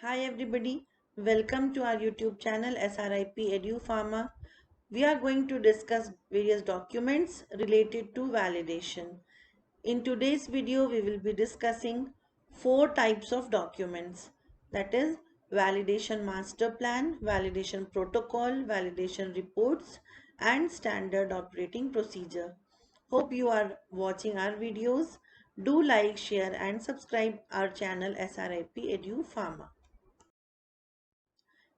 Hi everybody, welcome to our YouTube channel SRIP Edu Pharma. We are going to discuss various documents related to validation. In today's video, we will be discussing four types of documents, that is validation master plan, validation protocol, validation reports, and standard operating procedure. Hope you are watching our videos. Do like, share, and subscribe our channel SRIP Edu Pharma.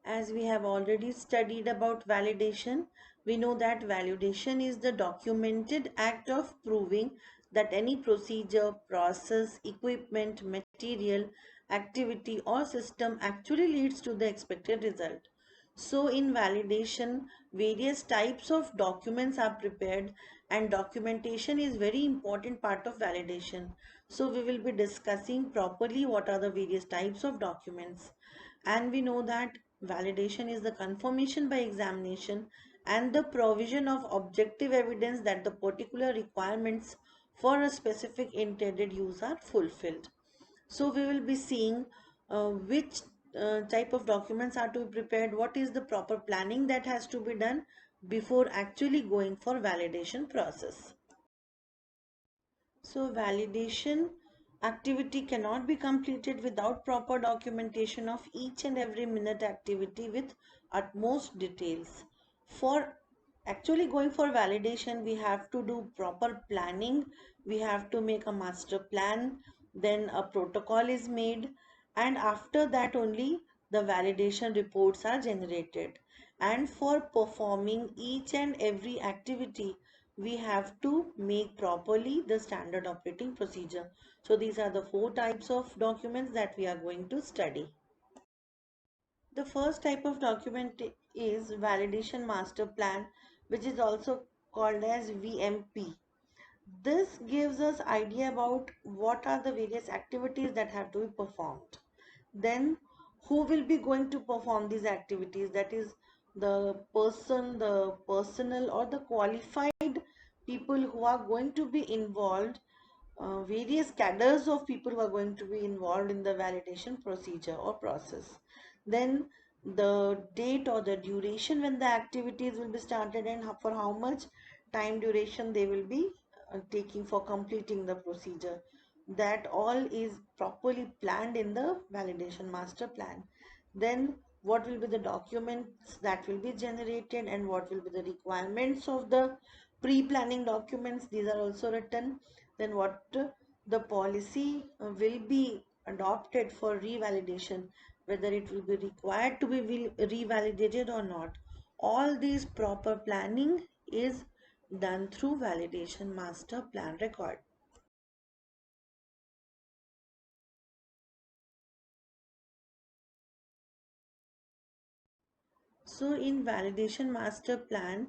As we have already studied about validation, we know that validation is the documented act of proving that any procedure, process, equipment, material, activity or system actually leads to the expected result. So in validation, various types of documents are prepared and documentation is very important part of validation. So we will be discussing properly what are the various types of documents. And we know that validation is the confirmation by examination and the provision of objective evidence that the particular requirements for a specific intended use are fulfilled. So we will be seeing which type of documents are to be prepared, what is the proper planning that has to be done before actually going for validation process. So validation activity cannot be completed without proper documentation of each and every minute activity with utmost details. For actually going for validation, we have to do proper planning. We have to make a master plan, then a protocol is made, and after that only the validation reports are generated. And for performing each and every activity, we have to make properly the standard operating procedure. So these are the four types of documents that we are going to study. The first type of document is validation master plan, which is also called as VMP. This gives us idea about what are the various activities that have to be performed. Then who will be going to perform these activities, that is the person, the personnel or the qualified people who are going to be involved, various cadres of people who are going to be involved in the validation procedure or process. Then the date or the duration when the activities will be started and for how much time duration they will be taking for completing the procedure. That all is properly planned in the validation master plan. Then what will be the documents that will be generated and what will be the requirements of the pre-planning documents, these are also written. Then what the policy will be adopted for revalidation, whether it will be required to be revalidated or not. All these proper planning is done through validation master plan record. So in validation master plan,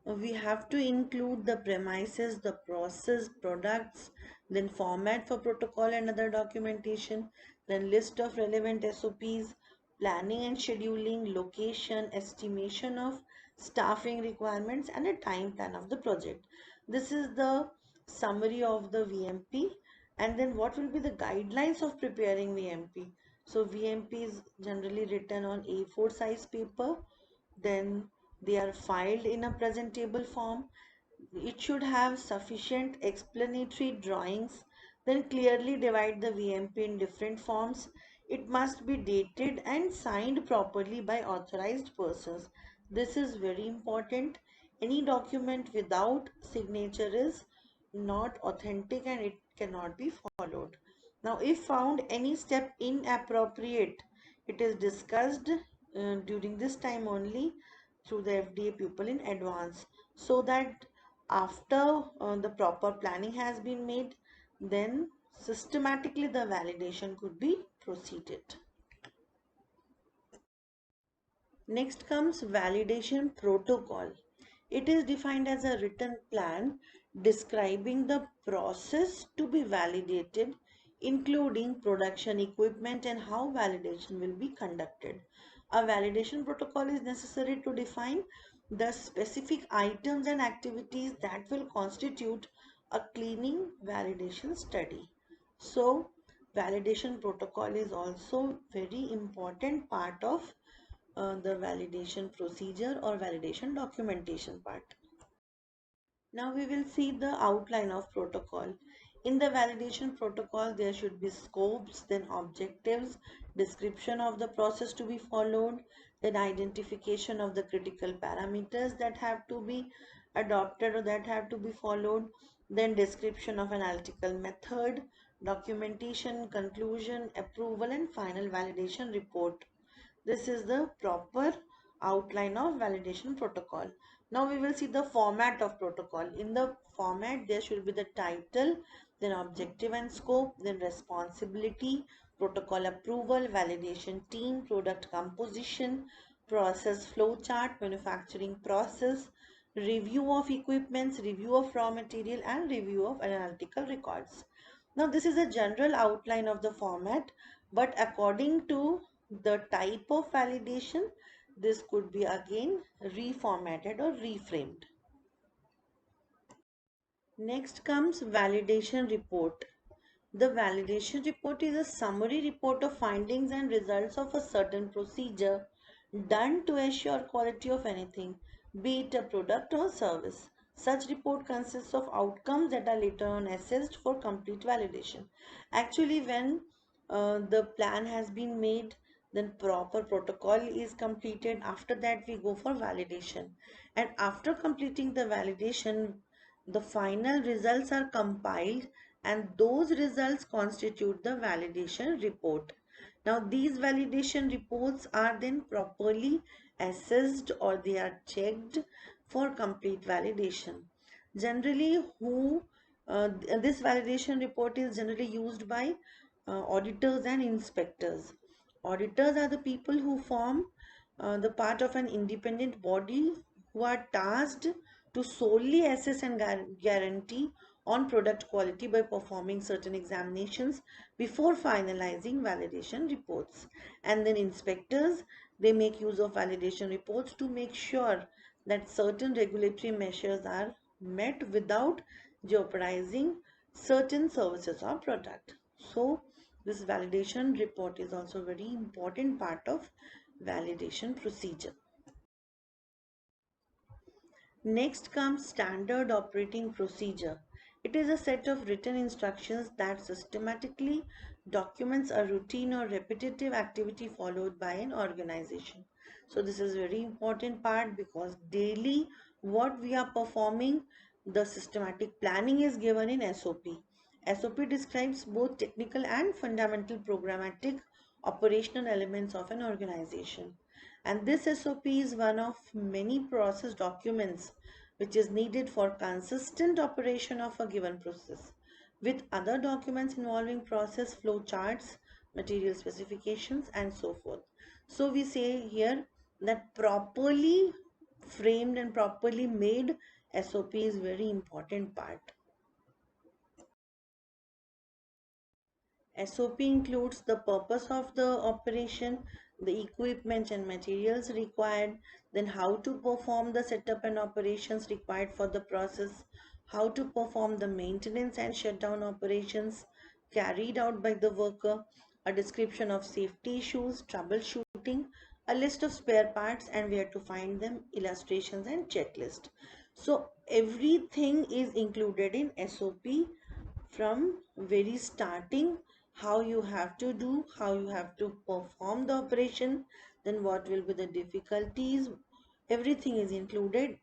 we have to include the premises, the process, products, then format for protocol and other documentation, then list of relevant SOPs, planning and scheduling, location, estimation of staffing requirements, and a time plan of the project. This is the summary of the VMP. And then what will be the guidelines of preparing VMP? So VMP is generally written on A4 size paper, then they are filed in a presentable form. It should have sufficient explanatory drawings, then clearly divide the VMP in different forms. It must be dated and signed properly by authorized persons. This is very important. Any document without signature is not authentic and it cannot be followed. Now, if found any step inappropriate, it is discussed during this time only through the FDA pupil in advance, so that after the proper planning has been made, then systematically the validation could be proceeded. Next comes validation protocol. It is defined as a written plan describing the process to be validated, including production equipment and how validation will be conducted. A validation protocol is necessary to define the specific items and activities that will constitute a cleaning validation study. So validation protocol is also very important part of the validation procedure or validation documentation part. Now we will see the outline of protocol. In the validation protocol, there should be scopes, then objectives, description of the process to be followed, then identification of the critical parameters that have to be adopted or that have to be followed, then description of analytical method, documentation, conclusion, approval, and final validation report. This is the proper outline of validation protocol. Now we will see the format of protocol. In the format, there should be the title, then objective and scope, then responsibility, protocol approval, validation team, product composition, process flow chart, manufacturing process, review of equipments, review of raw material, and review of analytical records. Now this is a general outline of the format, but according to the type of validation, this could be again reformatted or reframed. Next comes validation report. The validation report is a summary report of findings and results of a certain procedure done to assure quality of anything, be it a product or service. Such report consists of outcomes that are later on assessed for complete validation. Actually, when the plan has been made, then proper protocol is completed. After that, we go for validation. And after completing the validation, the final results are compiled and those results constitute the validation report. Now these validation reports are then properly assessed or they are checked for complete validation. Generally, this validation report is generally used by auditors and inspectors. Auditors are the people who form the part of an independent body who are tasked to solely assess and guarantee on product quality by performing certain examinations before finalizing validation reports. And then inspectors, they make use of validation reports to make sure that certain regulatory measures are met without jeopardizing certain services or product. So this validation report is also very important part of validation procedure. Next comes standard operating procedure. It is a set of written instructions that systematically documents a routine or repetitive activity followed by an organization. So this is very important part because daily what we are performing, the systematic planning is given in SOP. SOP describes both technical and fundamental programmatic operational elements of an organization. And this SOP is one of many process documents which is needed for consistent operation of a given process, with other documents involving process flow charts, material specifications, and so forth. So we say here that properly framed and properly made SOP is very important part. SOP includes the purpose of the operation, the equipment and materials required, then how to perform the setup and operations required for the process, how to perform the maintenance and shutdown operations carried out by the worker, a description of safety issues, troubleshooting, a list of spare parts and where to find them, illustrations and checklist. So everything is included in SOP from very starting, how you have to do, how you have to perform the operation, then what will be the difficulties, everything is included.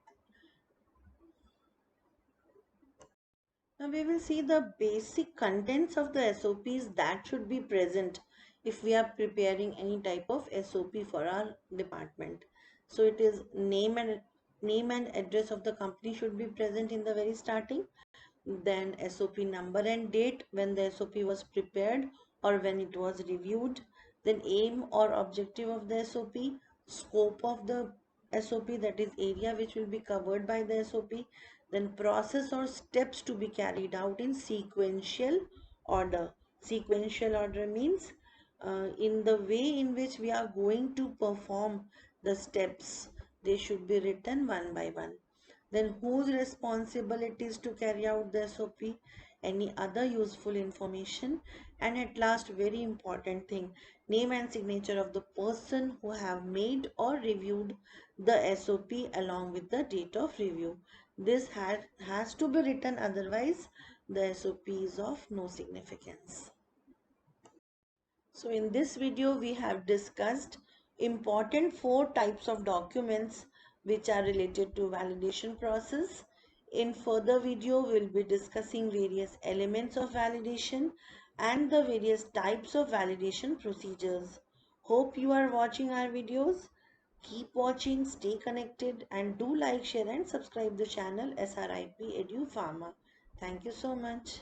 Now we will see the basic contents of the SOPs that should be present if we are preparing any type of SOP for our department. So it is name and address of the company should be present in the very starting, then SOP number and date when the SOP was prepared or when it was reviewed, then aim or objective of the SOP, scope of the SOP, that is area which will be covered by the SOP, then process or steps to be carried out in sequential order. Sequential order means in the way in which we are going to perform the steps, they should be written one by one. Then whose responsibility is to carry out the SOP? any other useful information, and at last, very important thing, name and signature of the person who have made or reviewed the SOP along with the date of review. This has to be written, otherwise the SOP is of no significance. So in this video we have discussed important 4 types of documents which are related to validation process. In further video we'll be discussing various elements of validation and the various types of validation procedures. Hope you are watching our videos. Keep watching, stay connected, and do like, share and subscribe the channel SRIP Edu Pharma. Thank you so much.